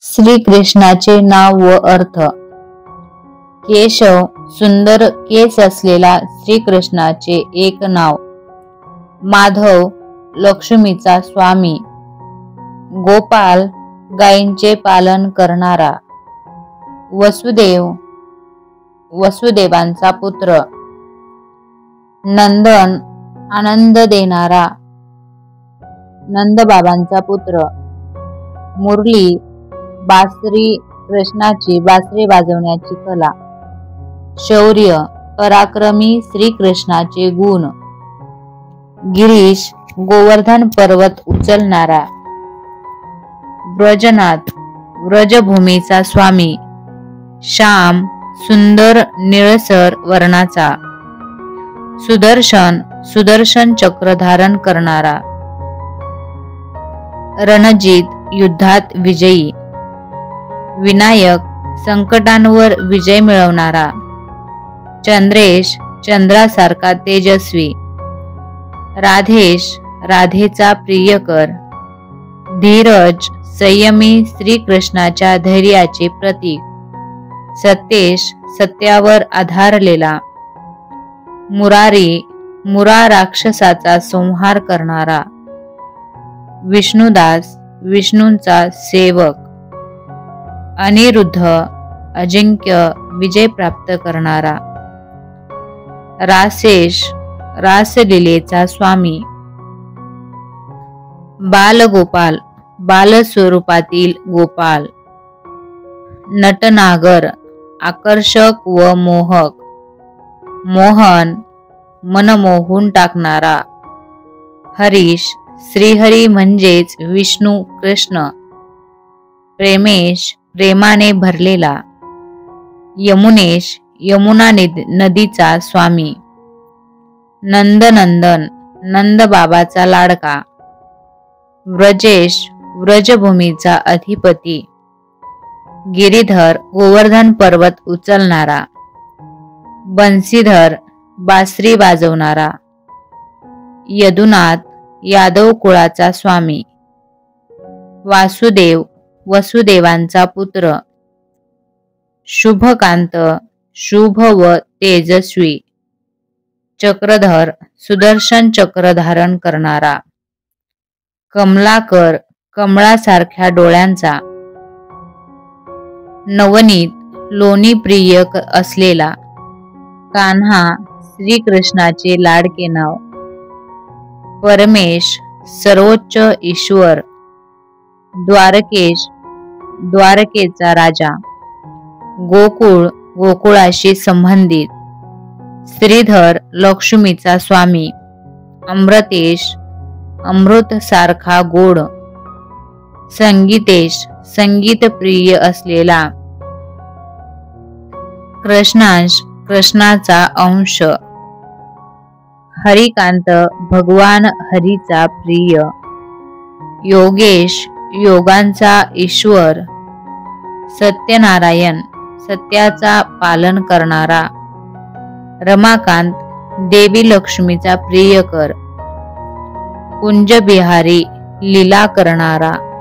श्रीकृष्णाचे नाव व अर्थ. केशव सुंदर केस असलेला श्रीकृष्णाचे एक नाव. माधव लक्ष्मीचा स्वामी. गोपाल गायींचे पालन करणारा. वसुदेव वसुदेवांचा पुत्र. नंदन आनंद देणारा. नंदबाबांचा पुत्र. मुरली बासरी कृष्णाची बासरी वाजवण्याची कला. शौर्य पराक्रमी श्रीकृष्णाचे गुण. गिरीश गोवर्धन पर्वत उचलणारा. ब्रजनाथ व्रजभूमीचा स्वामी. श्याम सुंदर निळसर वर्णाचा. सुदर्शन सुदर्शन चक्र धारण करणारा. रणजित युद्धात विजयी. विनायक संकटांवर विजय मिळवणारा. चंद्रेश चंद्रासारखा तेजस्वी. राधेश राधेचा प्रियकर. धीरज संयमी श्रीकृष्णाच्या धैर्याचे प्रतीक. सतेश सत्यावर आधारलेला. मुरारी मुरा राक्षसाचा संहार करणारा. विष्णुदास विष्णूंचा सेवक. अनिरुद्ध अजिंक्य विजय प्राप्त करणारा. रासेश रासलीलेचा स्वामी. बालगोपाल बालस्वरूपातील गोपाल. नटनागर आकर्षक व मोहक. मोहन मनमोहून टाकणारा. हरीश श्रीहरी म्हणजेच विष्णू कृष्ण. प्रेमेश प्रेमाने भरलेला. यमुनेश यमुना नदीचा स्वामी. नंदनंदन नंदबाबाचा लाडका. व्रजेश व्रजभूमीचा अधिपती. गिरीधर गोवर्धन पर्वत उचलणारा. बंसीधर बासरी वाजवणारा. यदुनाथ यादव कुळाचा स्वामी. वासुदेव वसुदेवांचा पुत्र. शुभकांत शुभ व तेजस्वी. चक्रधर सुदर्शन चक्र धारण करणारा. कमलाकर कमळासारख्या डोळ्यांचा. नवनीत लोणी प्रिय असलेला. कान्हा श्रीकृष्णाचे लाडके नाव. परमेश सर्वोच्च ईश्वर. द्वारकेश द्वारकेचा राजा. गोकुळ गोकुळाशी संबंधित. श्रीधर लक्ष्मीचा स्वामी. अमृतेश अमृत सारखा गोड. संगीतेश संगीत प्रिय असलेला. कृष्णांश कृष्णाचा अंश. हरिकांत भगवान हरीचा प्रिय. योगेश योगांचा ईश्वर. सत्यनारायण सत्याचा पालन करणारा. रमाकांत देवी लक्ष्मीचा प्रियकर. कुंजबिहारी लीला करणारा.